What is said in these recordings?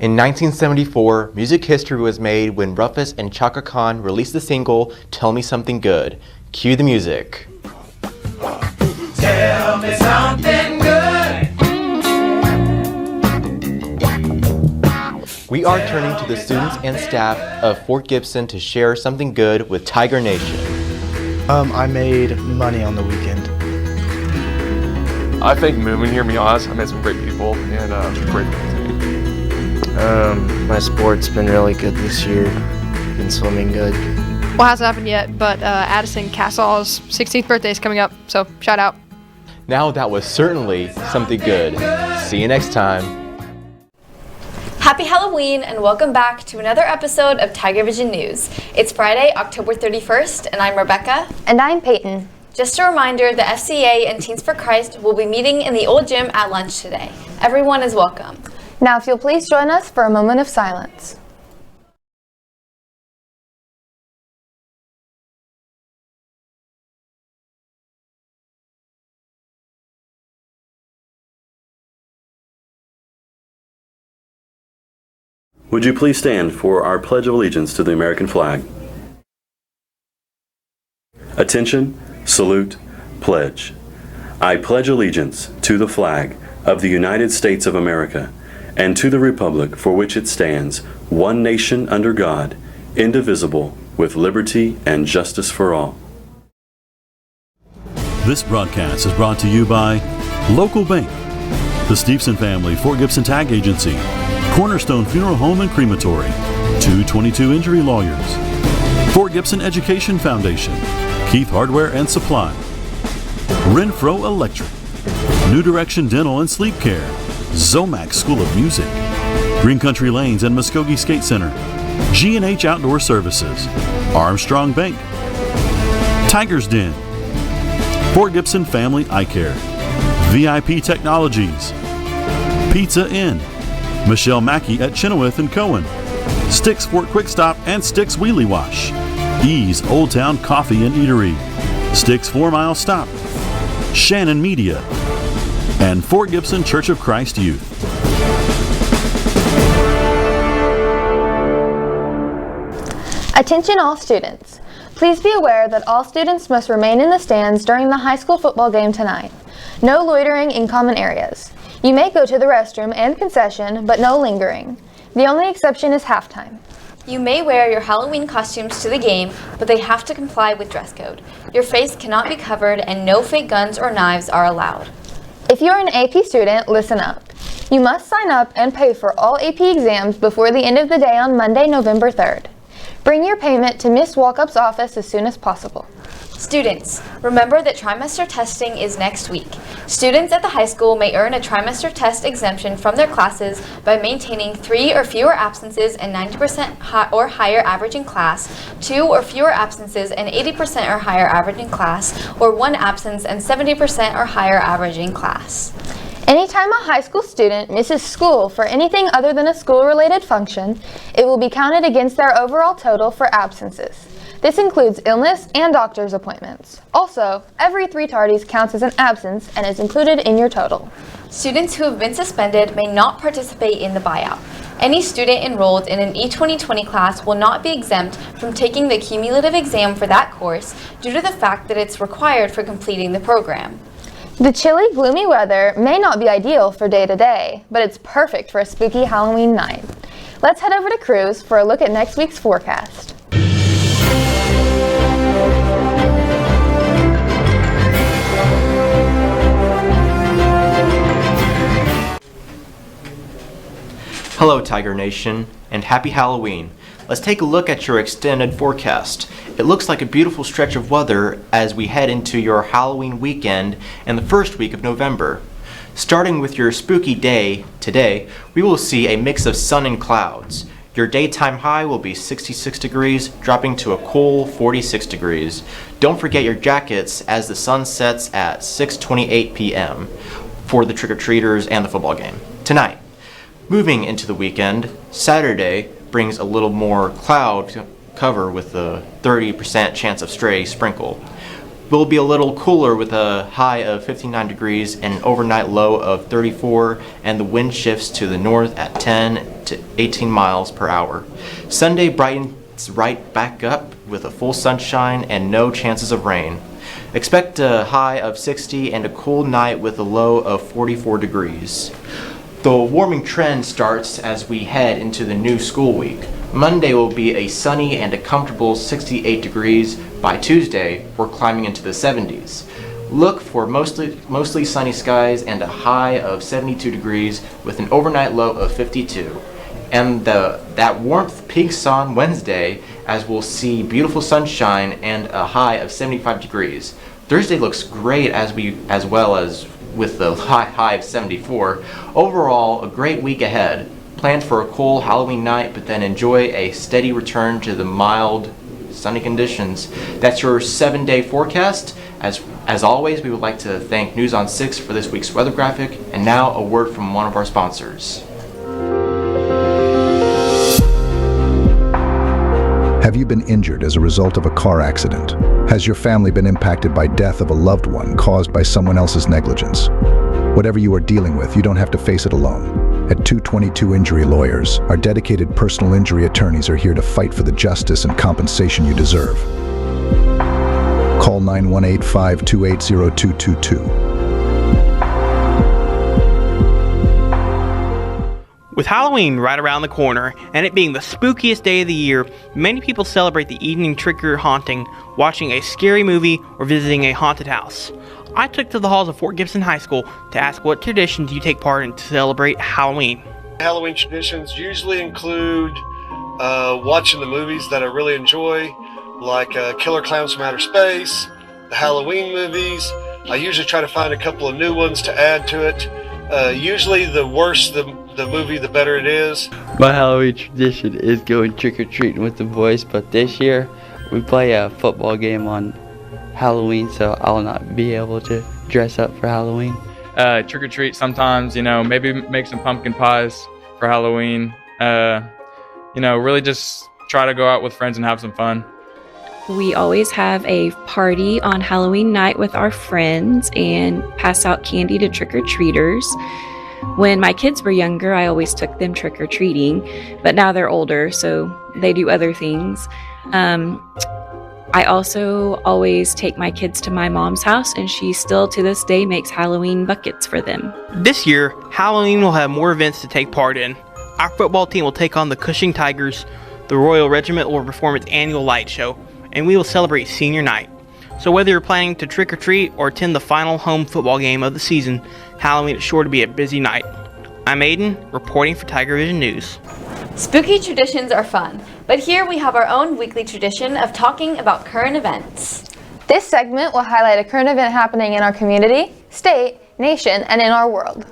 In 1974, music history was made when Rufus and Chaka Khan released the single Tell Me Something Good. Cue the music. Tell me something good. We are turning to the students and staff of Fort Gibson to share something good with Tiger Nation. I made money on the weekend. I think moving here, to be honest, I met some great people and great things. My sport's been really good this year. Been swimming good. Well, it hasn't happened yet, but Addison Cassaw's 16th birthday is coming up, so shout out. Now that was certainly something good. See you next time. Happy Halloween and welcome back to another episode of TigerVision News. It's Friday, October 31st, and I'm Rebecca. And I'm Payton. Just a reminder, the FCA and Teens for Christ will be meeting in the old gym at lunch today. Everyone is welcome. Now if you'll please join us for a moment of silence. Would you please stand for our Pledge of Allegiance to the American flag? Attention, salute, pledge. I pledge allegiance to the flag of the United States of America and to the republic for which it stands, one nation under God, indivisible, with liberty and justice for all. This broadcast is brought to you by Local Bank, the Steveson Family Fort Gibson Tag Agency, Cornerstone Funeral Home and Crematory, 222 Injury Lawyers, Fort Gibson Education Foundation, Keith Hardware and Supply, Renfro Electric, New Direction Dental and Sleep Care, Zomac School of Music, Green Country Lanes and Muskogee Skate Center, G&H Outdoor Services, Armstrong Bank, Tiger's Den, Fort Gibson Family Eye Care, VIP Technologies, Pizza Inn, Michelle Mackey at Chenoweth and Cohen, Sticks Fort Quick Stop and Sticks Wheelie Wash, Ease Old Town Coffee and Eatery, Sticks 4 Mile Stop, Shannon Media, and Fort Gibson Church of Christ Youth. Attention all students. Please be aware that all students must remain in the stands during the high school football game tonight. No loitering in common areas. You may go to the restroom and concession, but no lingering. The only exception is halftime. You may wear your Halloween costumes to the game, but they have to comply with dress code. Your face cannot be covered and no fake guns or knives are allowed. If you're an AP student, listen up. You must sign up and pay for all AP exams before the end of the day on Monday, November 3rd. Bring your payment to Miss Walkup's office as soon as possible. Students, remember that trimester testing is next week. Students at the high school may earn a trimester test exemption from their classes by maintaining 3 or fewer absences and 90% or higher average in class, 2 or fewer absences and 80% or higher average in class, or 1 absence and 70% or higher average in class. Anytime a high school student misses school for anything other than a school-related function, it will be counted against their overall total for absences. This includes illness and doctor's appointments. Also, every 3 tardies counts as an absence and is included in your total. Students who have been suspended may not participate in the buyout. Any student enrolled in an E2020 class will not be exempt from taking the cumulative exam for that course due to the fact that it's required for completing the program. The chilly, gloomy weather may not be ideal for day-to-day, but it's perfect for a spooky Halloween night. Let's head over to Cruz for a look at next week's forecast. Hello Tiger Nation, and happy Halloween. Let's take a look at your extended forecast. It looks like a beautiful stretch of weather as we head into your Halloween weekend and the first week of November. Starting with your spooky day today, we will see a mix of sun and clouds. Your daytime high will be 66 degrees, dropping to a cool 46 degrees. Don't forget your jackets as the sun sets at 6:28 p.m. for the trick-or-treaters and the football game tonight. Moving into the weekend, Saturday brings a little more cloud cover with a 30% chance of stray sprinkle. Will be a little cooler with a high of 59 degrees and an overnight low of 34, and the wind shifts to the north at 10 to 18 miles per hour. Sunday brightens right back up with a full sunshine and no chances of rain. Expect a high of 60 and a cool night with a low of 44 degrees. The warming trend starts as we head into the new school week. Monday will be a sunny and a comfortable 68 degrees. By Tuesday, we're climbing into the 70s. Look for mostly sunny skies and a high of 72 degrees with an overnight low of 52. And that warmth peaks on Wednesday as we'll see beautiful sunshine and a high of 75 degrees. Thursday looks great as well as with the high of 74. Overall, a great week ahead. Plan for a cool Halloween night, but then enjoy a steady return to the mild, sunny conditions. That's your 7-day forecast. As always, we would like to thank News on 6 for this week's weather graphic. And now a word from one of our sponsors. Have you been injured as a result of a car accident? Has your family been impacted by death of a loved one caused by someone else's negligence? Whatever you are dealing with, you don't have to face it alone. At 222 Injury Lawyers, our dedicated personal injury attorneys are here to fight for the justice and compensation you deserve. Call 918-528-0222. With Halloween right around the corner, and it being the spookiest day of the year, many people celebrate the evening trick-or-haunting, watching a scary movie, or visiting a haunted house. I took to the halls of Fort Gibson High School to ask what traditions you take part in to celebrate Halloween. Halloween traditions usually include watching the movies that I really enjoy, like Killer Clowns from Outer Space, the Halloween movies. I usually try to find a couple of new ones to add to it. Usually the worse the movie, the better it is. My Halloween tradition is going trick-or-treating with the boys, but this year we play a football game on Halloween, so I'll not be able to dress up for Halloween. Trick-or-treat sometimes, maybe make some pumpkin pies for Halloween. Really just try to go out with friends and have some fun. We always have a party on Halloween night with our friends and pass out candy to trick-or-treaters. When my kids were younger, I always took them trick-or-treating, but now they're older, so they do other things. I also always take my kids to my mom's house, and she still to this day makes Halloween buckets for them. This year, Halloween will have more events to take part in. Our football team will take on the Cushing Tigers, the Royal Regiment will perform its annual light show, and we will celebrate senior night. So whether you're planning to trick-or-treat or attend the final home football game of the season, Halloween is sure to be a busy night. I'm Aidan, reporting for TigerVision News. Spooky traditions are fun, but here we have our own weekly tradition of talking about current events. This segment will highlight a current event happening in our community, state, nation, and in our world.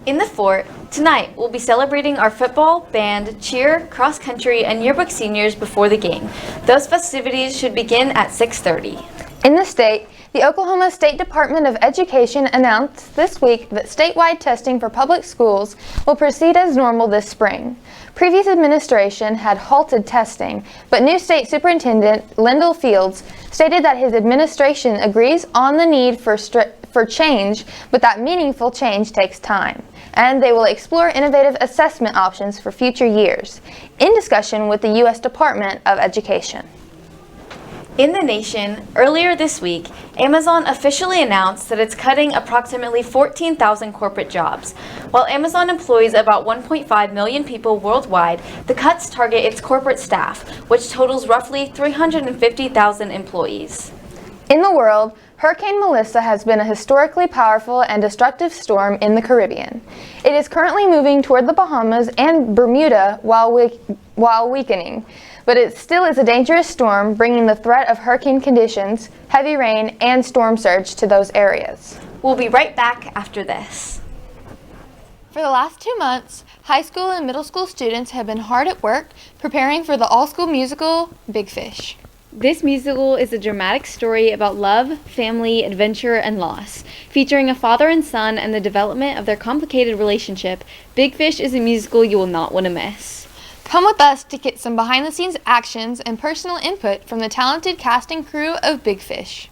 In the fort, tonight we'll be celebrating our football, band, cheer, cross-country, and yearbook seniors before the game. Those festivities should begin at 6:30. In the state, the Oklahoma State Department of Education announced this week that statewide testing for public schools will proceed as normal this spring. Previous administration had halted testing, but new state superintendent Lyndall Fields stated that his administration agrees on the need for change, but that meaningful change takes time, and they will explore innovative assessment options for future years, in discussion with the U.S. Department of Education. In the nation, earlier this week, Amazon officially announced that it's cutting approximately 14,000 corporate jobs. While Amazon employs about 1.5 million people worldwide, the cuts target its corporate staff, which totals roughly 350,000 employees. In the world, Hurricane Melissa has been a historically powerful and destructive storm in the Caribbean. It is currently moving toward the Bahamas and Bermuda while weakening, but it still is a dangerous storm, bringing the threat of hurricane conditions, heavy rain, and storm surge to those areas. We'll be right back after this. For the last 2 months, high school and middle school students have been hard at work preparing for the all-school musical, Big Fish. This musical is a dramatic story about love, family, adventure, and loss. Featuring a father and son and the development of their complicated relationship, Big Fish is a musical you will not want to miss. Come with us to get some behind-the-scenes actions and personal input from the talented cast and crew of Big Fish.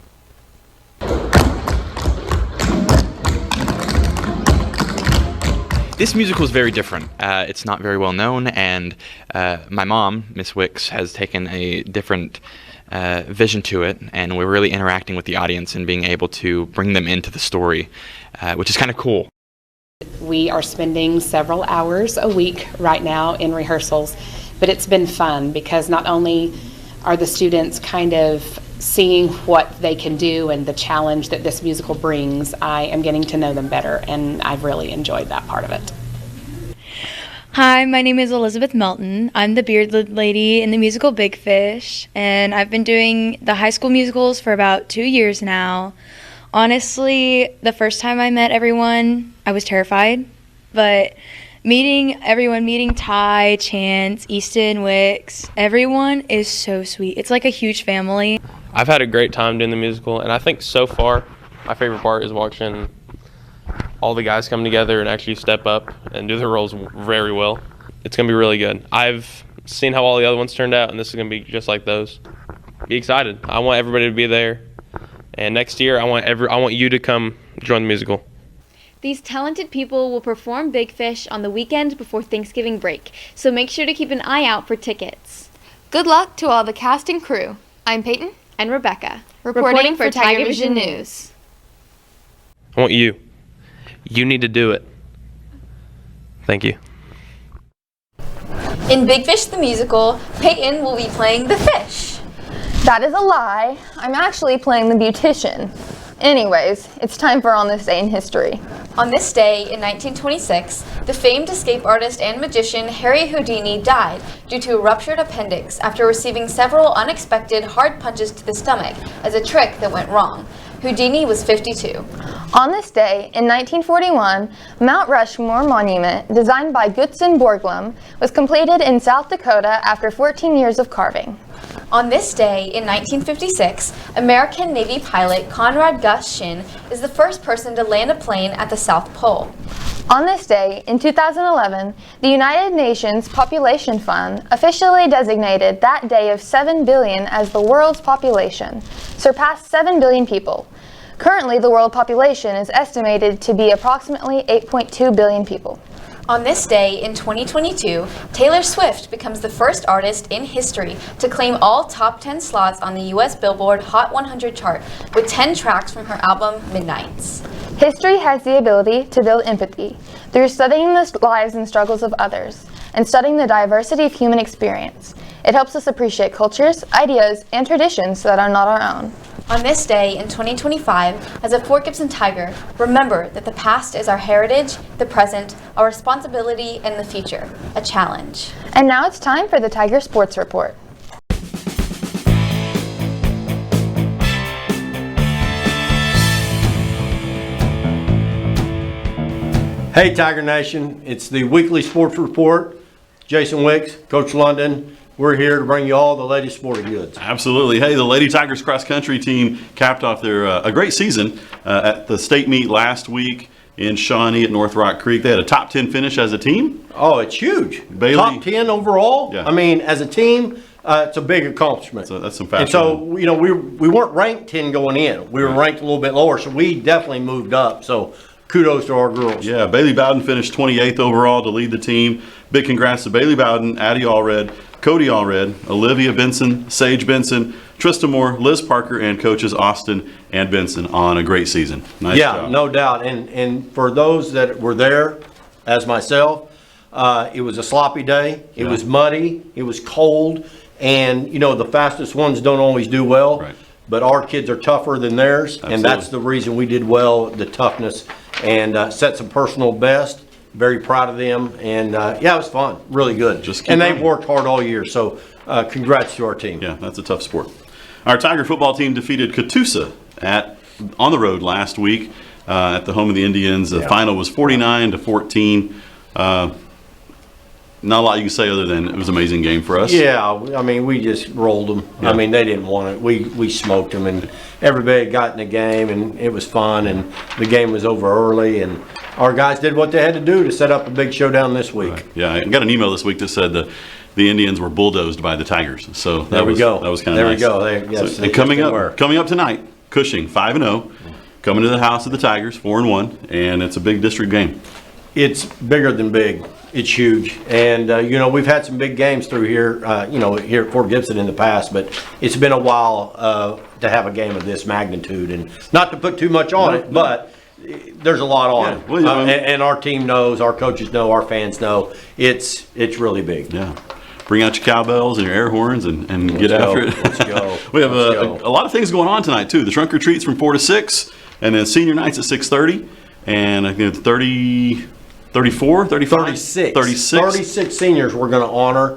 This musical is very different. It's not very well known, and my mom, Miss Wicks, has taken a different vision to it, and we're really interacting with the audience and being able to bring them into the story, which is kind of cool. We are spending several hours a week right now in rehearsals, but it's been fun because not only are the students kind of seeing what they can do and the challenge that this musical brings, I am getting to know them better, and I've really enjoyed that part of it. Hi, my name is Elizabeth Melton. I'm the bearded lady in the musical Big Fish, and I've been doing the high school musicals for about 2 years now. Honestly, the first time I met everyone, I was terrified, but meeting everyone, meeting Ty, Chance, Easton, Wicks, everyone is so sweet. It's like a huge family. I've had a great time doing the musical, and I think so far my favorite part is watching all the guys come together and actually step up and do their roles very well. It's going to be really good. I've seen how all the other ones turned out, and this is going to be just like those. Be excited. I want everybody to be there, and next year I want you to come join the musical. These talented people will perform Big Fish on the weekend before Thanksgiving break, so make sure to keep an eye out for tickets. Good luck to all the cast and crew. I'm Payton. And Rebekah, Reporting for TigerVision News. I want you. You need to do it. Thank you. In Big Fish the Musical, Payton will be playing the fish. That is a lie. I'm actually playing the beautician. Anyways, it's time for On This Day in History. On this day in 1926, the famed escape artist and magician Harry Houdini died due to a ruptured appendix after receiving several unexpected hard punches to the stomach as a trick that went wrong. Houdini was 52. On this day, in 1941, Mount Rushmore Monument, designed by Gibson Borglum, was completed in South Dakota after 14 years of carving. On this day in 1956, American Navy pilot Conrad Gus Shinn is the first person to land a plane at the South Pole. On this day, in 2011, the United Nations Population Fund officially designated that day of 7 billion as the world's population, surpassed 7 billion people. Currently, the world population is estimated to be approximately 8.2 billion people. On this day in 2022, Taylor Swift becomes the first artist in history to claim all top 10 slots on the US Billboard Hot 100 chart with 10 tracks from her album Midnights. History has the ability to build empathy through studying the lives and struggles of others and studying the diversity of human experience. It helps us appreciate cultures, ideas, and traditions that are not our own. On this day in 2025, as a Fort Gibson Tiger, remember that the past is our heritage, the present, our responsibility, and the future, a challenge. And now it's time for the Tiger Sports Report. Hey Tiger Nation, it's the weekly sports report. Jason Wicks, Coach London. We're here to bring you all the latest sporting goods. Absolutely. Hey, the Lady Tigers cross country team capped off their a great season at the state meet last week in Shawnee at North Rock Creek. They had a top 10 finish as a team. Oh, it's huge. Bailey, top 10 overall. Yeah. I mean, as a team, it's a big accomplishment. So that's some fast. And so, you know, we weren't ranked 10 going in. We were ranked a little bit lower, so we definitely moved up. So kudos to our girls. Yeah, Bailey Bowden finished 28th overall to lead the team. Big congrats to Bailey Bowden, Addie Allred, Cody Allred, Olivia Benson, Sage Benson, Trista Moore, Liz Parker, and coaches Austin and Benson on a great season. Nice job. No doubt. And for those that were there, as myself, it was a sloppy day. It was muddy. It was cold. And, you know, the fastest ones don't always do well. Right. But our kids are tougher than theirs. Absolutely. And that's the reason we did well, the toughness, and set some personal best. Very proud of them, and yeah, it was fun, really good. And they've worked hard all year, so congrats to our team. Yeah, that's a tough sport. Our Tiger football team defeated Catoosa on the road last week at the home of the Indians. The final was 49-14. Not a lot you can say other than it was an amazing game for us. Yeah, I mean, we just rolled them. Yeah. I mean, they didn't want it. We smoked them, and everybody got in the game, and it was fun, and the game was over early, and our guys did what they had to do to set up a big showdown this week. Right. Yeah, I got an email this week that said the Indians were bulldozed by the Tigers. So that was kind of nice. There we go. And coming up tonight, Cushing 5-0, coming to the house of the Tigers 4-1, and it's a big district game. It's bigger than big. It's huge. And, we've had some big games through here, here at Fort Gibson in the past, but it's been a while to have a game of this magnitude. And not to put too much on it, but there's a lot on it. Well, and our team knows, our coaches know, our fans know. It's really big. Yeah. Bring out your cowbells and your air horns and get after it. Let's go. We have a lot of things going on tonight, too. The trunk or treats from 4 to 6, and then senior nights at 6:30. And I think 34, 35? 36 seniors we're going to honor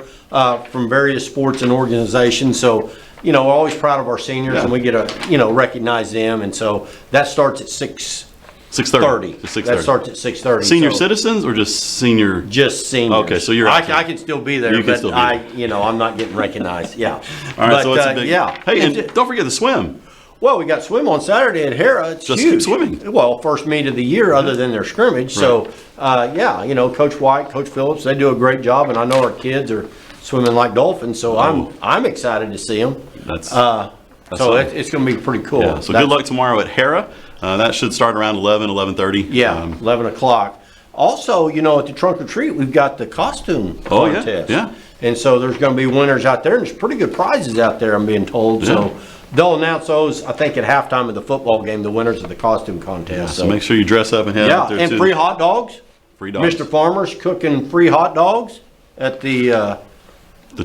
from various sports and organizations. So, we're always proud of our seniors, and we get to, recognize them. And so that starts at 6:30. That starts at 6:30. Senior citizens or just senior? Just seniors. Okay, so you're. I can still be there, but I'm not getting recognized. Yeah. All right, so it's a big. Yeah. Hey, and don't forget the swim. Well, we got swim on Saturday at Hera. It's Just huge. keep swimming. Well, first meet of the year other than their scrimmage. So, Coach White, Coach Phillips, they do a great job, and I know our kids are swimming like dolphins. So I'm excited to see them. It's going to be pretty cool. Yeah, so good luck tomorrow at Hera. That should start around 11:30. Yeah, 11 o'clock. Also, at the trunk or treat, we've got the costume contest. Yeah. And so there's going to be winners out there, and there's pretty good prizes out there, I'm being told. Yeah. So they'll announce those, I think, at halftime of the football game, the winners of the costume contest. Yeah, so make sure you dress up and head out there, and too. free hot dogs. Free dogs. Mr. Farmer's cooking free hot dogs at the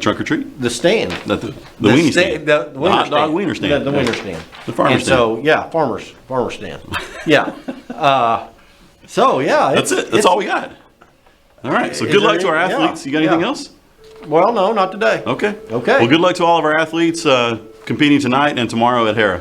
trunk or treat? The stand. The weenie stand. The hot dog wiener stand. The wiener stand. The farmer's stand. So, farmer's stand. Yeah. That's it. That's all we got. All right. So good luck to our athletes. You got anything else? Well, no, not today. Okay. Well, good luck to all of our athletes competing tonight and tomorrow at Hera.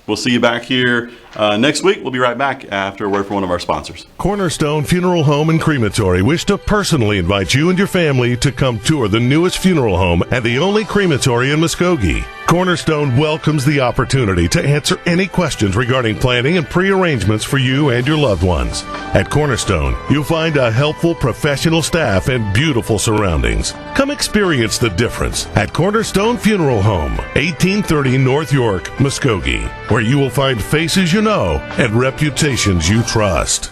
We'll see you back here next week. We'll be right back after a word from one of our sponsors. Cornerstone Funeral Home and Crematory wish to personally invite you and your family to come tour the newest funeral home and the only crematory in Muskogee. Cornerstone welcomes the opportunity to answer any questions regarding planning and pre-arrangements for you and your loved ones. At Cornerstone, you'll find a helpful professional staff and beautiful surroundings. Come experience the difference at Cornerstone Funeral Home, 1830 North York, Muskogee, where you will find faces you know and reputations you trust.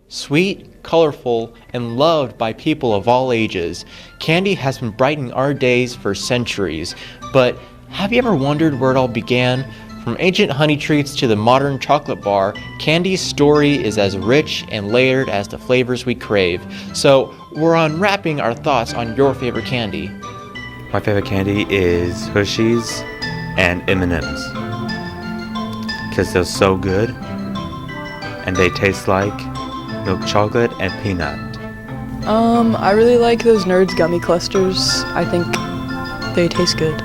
Sweet, colorful, and loved by people of all ages, candy has been brightening our days for centuries. But have you ever wondered where it all began? From ancient honey treats to the modern chocolate bar, candy's story is as rich and layered as the flavors we crave. So we're unwrapping our thoughts on your favorite candy. My favorite candy is Hershey's and M&M's because they're so good and they taste like milk chocolate and peanut. I really like those Nerds gummy clusters. I think they taste good.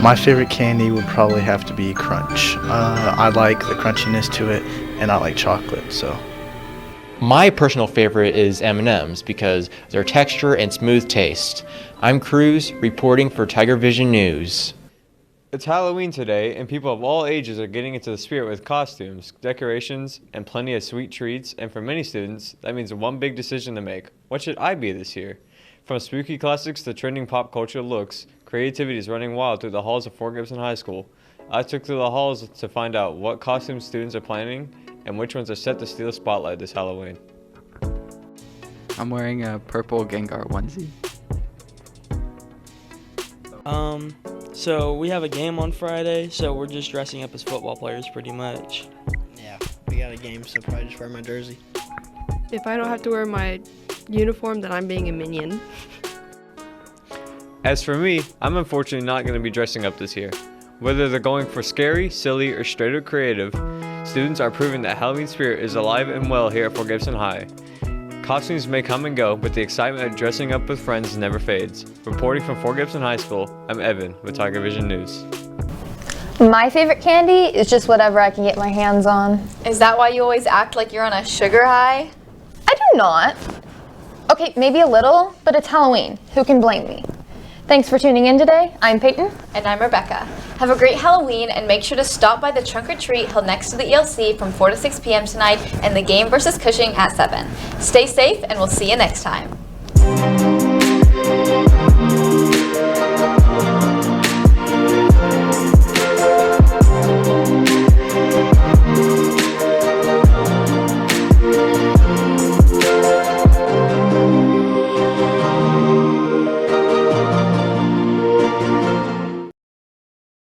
My favorite candy would probably have to be Crunch. I like the crunchiness to it, and I like chocolate, so. My personal favorite is M&M's because their texture and smooth taste. I'm Cruz, reporting for TigerVision News. It's Halloween today, and people of all ages are getting into the spirit with costumes, decorations, and plenty of sweet treats, and for many students, that means one big decision to make. What should I be this year? From spooky classics to trending pop culture looks, creativity is running wild through the halls of Fort Gibson High School. I took to the halls to find out what costumes students are planning and which ones are set to steal the spotlight this Halloween. I'm wearing a purple Gengar onesie. So we have a game on Friday, so we're just dressing up as football players pretty much. Yeah, we got a game, so probably just wear my jersey. If I don't have to wear my uniform, then I'm being a minion. As for me, I'm unfortunately not going to be dressing up this year. Whether they're going for scary, silly, or straight up creative, students are proving that Halloween spirit is alive and well here at Fort Gibson High. Costumes may come and go, but the excitement of dressing up with friends never fades. Reporting from Fort Gibson High School, I'm Evan with TigerVision News. My favorite candy is just whatever I can get my hands on. Is that why you always act like you're on a sugar high? I do not. Okay, maybe a little, but it's Halloween. Who can blame me? Thanks for tuning in today. I'm Payton. And I'm Rebekah. Have a great Halloween and make sure to stop by the trunk or treat held next to the ELC from 4 to 6 p.m. tonight and the game versus Cushing at 7. Stay safe and we'll see you next time.